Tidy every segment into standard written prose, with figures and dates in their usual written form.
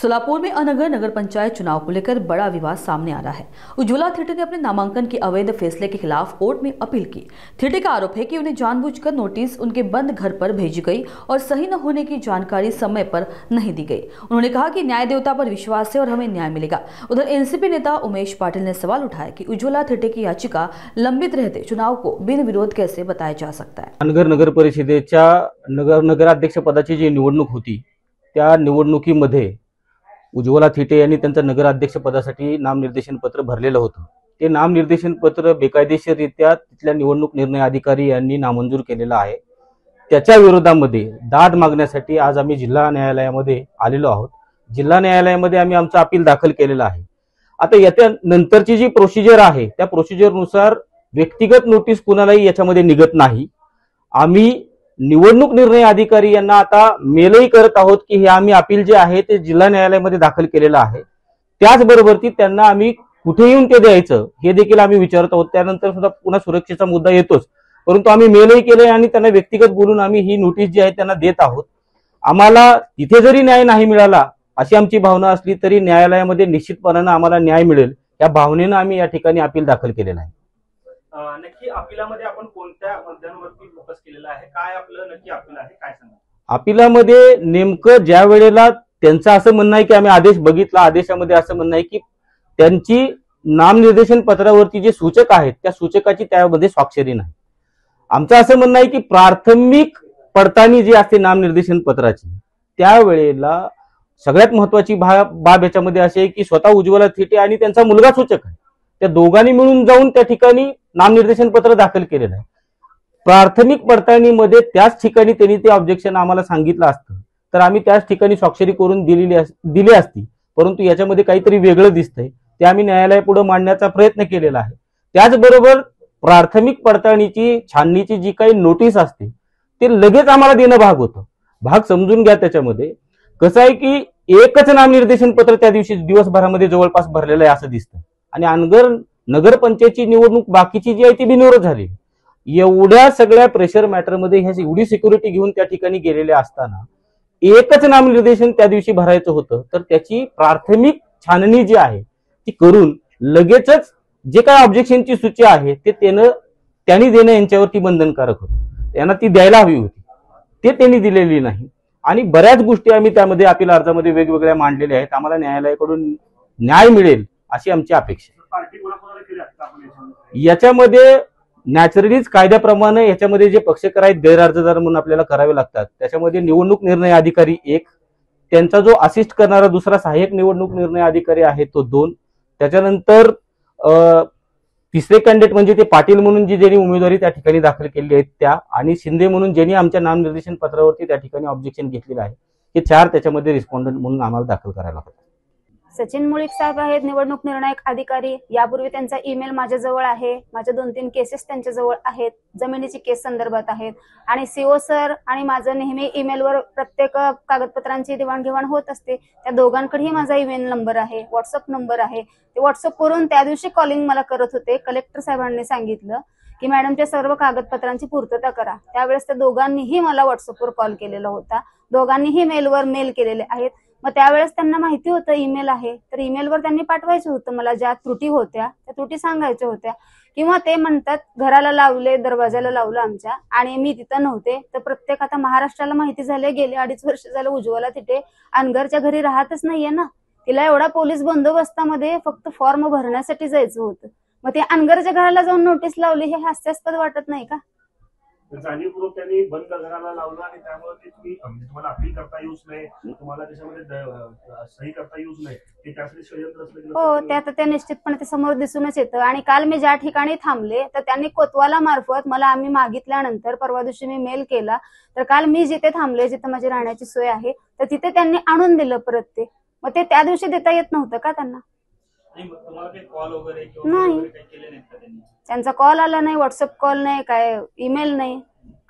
सोलापुर में अनगर नगर पंचायत चुनाव को लेकर बड़ा विवाद सामने आ रहा है। उज्ज्वला थिटे ने अपने नामांकन के अवैध फैसले के खिलाफ कोर्ट में अपील की। थिटे का आरोप है कि उन्हें जानबूझकर नोटिस उनके बंद घर पर भेजी गई और सही न होने की जानकारी समय पर नहीं दी गई। उन्होंने कहा कि न्याय देवता पर विश्वास है और हमें न्याय मिलेगा। उधर एनसीपी नेता उमेश पाटिल ने सवाल उठाया कि उज्ज्वला थिटे की याचिका लंबित रहते चुनाव को बिन विरोध कैसे बताया जा सकता है। अनगर नगर परिषदेच्या नगराध्यक्ष पदाची जी निवडणूक होती त्या निवडणुकीमध्ये उज्ज्वला थिटे यांनी त्यांचं नगराध्यक्ष पदासाठी नामनिर्देशन पत्र भरलेलं होतं। ते नामनिर्देशन पत्र बेकायदेशीररित्या तिथल्या निवडणूक निर्णय अधिकारी यांनी नामंजूर केलेलं आहे। त्याच्या विरोधामध्ये दाद मागण्यासाठी आज आम्ही जिल्हा न्यायालयामध्ये आलेलो आहोत। जिल्हा न्यायालयामध्ये आम्ही आमचं अपील दाखल केलेलं आहे। आता याच्या नंतरची जी प्रोसिजर आहे त्या प्रोसिजरनुसार व्यक्तिगत नोटीस कुणालाही याच्यामध्ये निघत नाही। आम्ही निवडणूक निर्णय अधिकारी यांना आता मेलही करत आहोत की हे आम्ही अपील जे आहे ते जिल्हा न्यायालयामध्ये दाखल केलेलं आहे। त्याचबरोबर त्यांना आम्ही कुठे येऊन ते द्यायचं हे देखील आम्ही विचारत आहोत। त्यानंतर सुद्धा पुन्हा सुरक्षेचा मुद्दा येतोच, परंतु आम्ही मेलही केले आणि त्यांना व्यक्तिगत बोलून आम्ही ही नोटीस जी आहे त्यांना देत आहोत। आम्हाला तिथे जरी न्याय नाही मिळाला अशी आमची भावना असली तरी न्यायालयामध्ये निश्चितपणाने आम्हाला न्याय मिळेल या भावनेने आम्ही या ठिकाणी अपील दाखल केलेलं आहे। नक्की अपीलामध्ये आपण कोणत्या मुद्द्यांवरती फोकस केलेला आहे, काय आपलं नक्की अपील आहे, काय सांगा? अपीलामध्ये नेमकं ज्या वेळेला त्यांचं असं म्हणणं आहे की आम्ही आदेश बघितला, आदेशामध्ये असं म्हणणं आहे की त्यांची नामनिर्देशन पत्रावरती जे सूचक आहेत त्या सूचकाची त्यामध्ये स्वाक्षरी नाही। आमचं असं म्हणणं आहे की प्राथमिक पडताळणी जी असते नामनिर्देशन पत्राची त्यावेळेला सगळ्यात महत्वाची बाब याच्यामध्ये अशी आहे की स्वतः उज्ज्वला थिटे आणि त्यांचा मुलगा सूचक आहे, त्या दोघांनी मिळून जाऊन त्या ठिकाणी नामनिर्देशन पत्र दाखल केलेलं आहे। प्राथमिक पडताळणीमध्ये त्याच ठिकाणी त्यांनी ते ऑब्जेक्शन आम्हाला सांगितलं असतं तर आम्ही त्याच ठिकाणी स्वाक्षरी करून दिली असती, परंतु याच्यामध्ये काहीतरी वेगळं दिसतंय ते आम्ही न्यायालयापुढे मांडण्याचा प्रयत्न केलेला आहे। त्याचबरोबर प्राथमिक पडताळणीची छाननीची जी काही नोटीस असते ते लगेच आम्हाला देणं भाग होतं। भाग समजून घ्या, त्याच्यामध्ये कसं आहे की एकच नामनिर्देशन पत्र त्या दिवशी दिवसभरामध्ये जवळपास भरलेलं आहे असं दिसतं आणि अनगर नगरपंचायतची निवडणूक बाकीची जी आहे ती बिनविरोध झाली। एवढ्या सगळ्या प्रेशर मॅटरमध्ये ह्या एवढी सिक्युरिटी घेऊन त्या ठिकाणी गेलेले असताना एकच नामनिर्देशन त्या दिवशी भरायचं होतं तर त्याची प्राथमिक छाननी जी आहे ती करून लगेचच जे काही ऑब्जेक्शनची सूची आहे ते त्यांनी देणं यांच्यावरती बंधनकारक होतं, त्यांना ती द्यायला हवी होती, ते त्यांनी दिलेली नाही। आणि बऱ्याच गोष्टी आम्ही त्यामध्ये अपील अर्जामध्ये वेगवेगळ्या मांडलेल्या आहेत। आम्हाला न्यायालयाकडून न्याय मिळेल अशी आमची अपेक्षा आहे। याच्यामध्ये नॅचरलीच कायद्याप्रमाणे याच्यामध्ये जे पक्षकार आहेत गैरअर्जदार म्हणून आपल्याला करावे लागतात, त्याच्यामध्ये निवडणूक निर्णय अधिकारी एक, त्यांचा जो असिस्ट करणारा दुसरा सहाय्यक निवडणूक निर्णय अधिकारी आहे तो 2, त्याच्यानंतर तिसरे कॅन्डिडेट म्हणजे ते पाटील म्हणून ज्यांनी उमेदवारी त्या ठिकाणी दाखल केली आहे त्या, आणि शिंदे म्हणून ज्यांनी आमच्या नामनिर्देशन पत्रावरती त्या ठिकाणी ऑब्जेक्शन घेतलेलं आहे, हे 4 त्याच्यामध्ये रिस्पॉन्डंट म्हणून आम्हाला दाखल करायला लागतात। सचिन मुळीक साहेब आहेत निवडणूक निर्णायक अधिकारी। यापूर्वी त्यांचा ईमेल माझ्याजवळ आहे, माझ्या 2-3 केसेस त्यांच्याजवळ आहेत, जमिनीची केस संदर्भात आहेत आणि सीओ सर आणि माझं नेहमी ईमेलवर प्रत्येक कागदपत्रांची देवाणघेवाण होत असते। त्या दोघांकडेही माझा ईमेल नंबर आहे, व्हॉट्सअप नंबर आहे। ते व्हॉट्सअप करून त्या दिवशी कॉलिंग मला करत होते। कलेक्टर साहेबांनी सांगितलं की मॅडमच्या सर्व कागदपत्रांची पूर्तता करा। त्यावेळेस त्या दोघांनीही मला व्हॉट्सअपवर कॉल केलेला होता, दोघांनीही मेलवर मेल केलेले आहेत। मग त्यावेळेस त्यांना माहिती होतं ईमेल आहे तर ईमेलवर त्यांनी पाठवायचं होतं मला, ज्या त्रुटी होत्या त्या त्रुटी सांगायच्या होत्या। किंवा ते म्हणतात घराला लावले, दरवाजाला लावलं आमच्या आणि मी तिथं नव्हते। तर प्रत्येक आता महाराष्ट्राला माहिती झाले गेले 2.5 वर्ष झालं उज्ज्वला थिटे अनगरच्या घरी राहतच नाहीये ना। तिला एवढा पोलीस बंदोबस्तामध्ये फक्त फॉर्म भरण्यासाठी जायचं होतं, मग ते अनगरच्या घराला जाऊन नोटीस लावली, हे हास्यास्पद वाटत नाही का? जाणीवपूर्वक त्यांनी बंद घराला लावलं आणि त्यामुळे तुम्हाला अपील करता येऊच नाही, तुम्हाला त्याच्यामध्ये सही करता येऊच नाही, ते त्यासाठी षडयंत्र असलं। हो, ते आता ते निश्चितपणे ते समोर दिसूनच येतं। आणि काल मी ज्या ठिकाणी थांबले तर त्यांनी कोतवाला मार्फत मला आम्ही मागितल्यानंतर परवा दिवशी मी मेल केला तर काल मी जिथे थांबले, जिथे माझी राहण्याची सोय आहे तर तिथे त्यांनी आणून दिलं परत ते। मग ते त्या दिवशी देता येत नव्हतं का त्यांना? नाही, त्यांचा कॉल आला नाही, व्हॉट्सअप कॉल नाही, काय ईमेल नाही,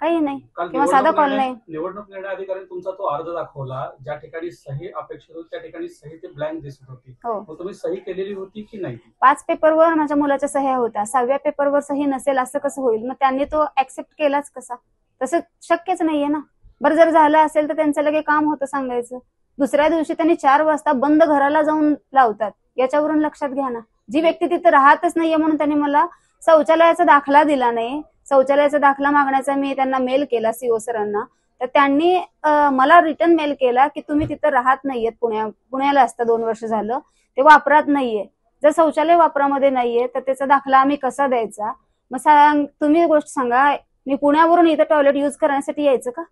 काही नाही, किंवा साधा कॉल नाही। निवडणूक निर्णय अधिकारी तुमचा तो अर्ज दाखवला ज्या ठिकाणी सही अपेक्षित होती त्या ठिकाणी सही ते ब्लँक दिसत होती, मग तुम्ही सही केलेली होती की नाही? 5 पेपरवर माझ्या मुलाच्या सह्या होत्या, 6व्या पेपरवर सही नसेल असं कसं होईल? मग त्यांनी तो ऍक्सेप्ट केलाच कसा? तसं शक्यच नाहीये ना। बरं जर झालं असेल तर त्यांचं लगे काम होतं सांगायचं, दुसऱ्या दिवशी त्यांनी 4 वाजता बंद घराला जाऊन लावतात. याच्यावरून लक्षात घ्या ना, जी व्यक्ती तिथे राहतच नाहीये म्हणून त्यांनी मला शौचालयाचा दाखला दिला नाही. शौचालयाचा दाखला मागण्याचा मी त्यांना मेल केला सीओ सरांना, तर त्यांनी मला रिटर्न मेल केला की तुम्ही तिथं राहत नाहीयेत, पुण्याला असता 2 वर्ष झालं, ते वापरात नाहीये. जर शौचालय वापरामध्ये नाहीये तर त्याचा दाखला आम्ही कसा द्यायचा? मग तुम्ही गोष्ट सांगा, मी पुण्यावरून इथं टॉयलेट युज करण्यासाठी यायचं का?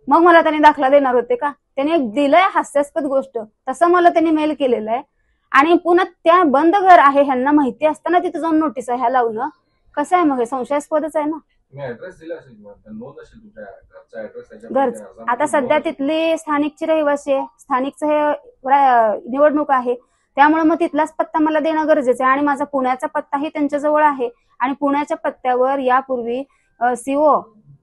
मग मला त्यांनी दाखला देणार होते का? त्यांनी दिलंय हास्यास्पद गोष्ट, तसं मला त्यांनी मेल केलेलं आहे. आणि पुन्हा त्या बंद घर आहे ह्यांना माहिती असताना तिथे जाऊन नोटीस ह्या लावणं कसं आहे? मग हे संशयास्पदच आहे ना. घरचं आता सध्या तिथली स्थानिकची रहिवासी आहे, स्थानिकचं हे निवडणूक आहे, त्यामुळे मग तिथलाच पत्ता मला देणं गरजेचं आहे. आणि माझा पुण्याचा पत्ताही त्यांच्याजवळ आहे. आणि पुण्याच्या पत्त्यावर यापूर्वी सीओ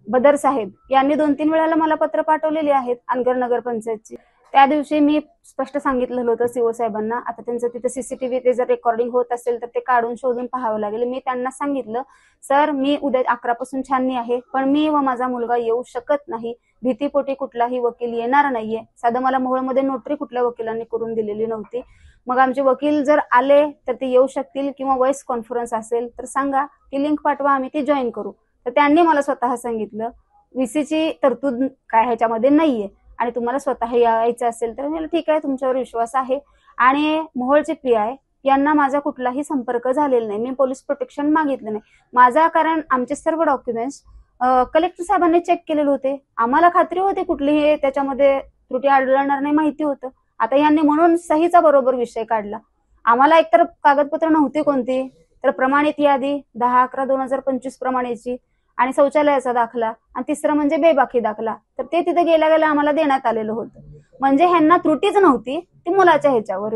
बदर साहेब यांनी 2-3 वेळेला मला पत्र पाठवलेली आहेत अनगर नगरपंचायतची. त्या दिवशी मी स्पष्ट सांगितलेलं होतं सीओ साहेबांना, आता त्यांचं तिथे सीसीटीव्ही ते जर रेकॉर्डिंग होत असेल तर ते काढून शोधून पाहावं लागेल. मी त्यांना सांगितलं, सर मी उद्या 11 पासून छाननी आहे, पण मी व माझा मुलगा येऊ शकत नाही. भीतीपोटी कुठलाही वकील येणार नाहीये. साधं मला मोहोळमध्ये नोटरी कुठल्या वकिलांनी करून दिलेली नव्हती. मग आमचे वकील जर आले तर ते येऊ शकतील, किंवा वॉइस कॉन्फरन्स असेल तर सांगा की लिंक पाठवा, आम्ही ती जॉईन करू. तर त्यांनी मला स्वतः सांगितलं VC तरतूद काय ह्याच्यामध्ये नाहीये आणि तुम्हाला स्वतः यायचं असेल तर मला ठीक आहे, तुमच्यावर विश्वास आहे. आणि मोहोळचे PI यांना माझा कुठलाही संपर्क झालेला नाही. मी पोलीस प्रोटेक्शन मागितलं नाही माझा, कारण आमचे सर्व डॉक्युमेंट्स कलेक्टर साहेबांनी चेक केलेले होते. आम्हाला खात्री होती कुठलीही त्याच्यामध्ये त्रुटी आढळणार नाही, माहिती होतं. आता यांनी म्हणून सहीचा बरोबर विषय काढला. आम्हाला एकतर कागदपत्र नव्हती कोणती, तर प्रमाणित यादी 10/11/2025 प्रमाणेची आणि शौचालयाचा दाखला, आणि तिसरं म्हणजे बेबाकी दाखला, तर ते तिथे गेल्या गेल्या आम्हाला देण्यात आलेलं होतं. म्हणजे ह्यांना त्रुटीच नव्हती, ती मुलाच्या ह्याच्यावर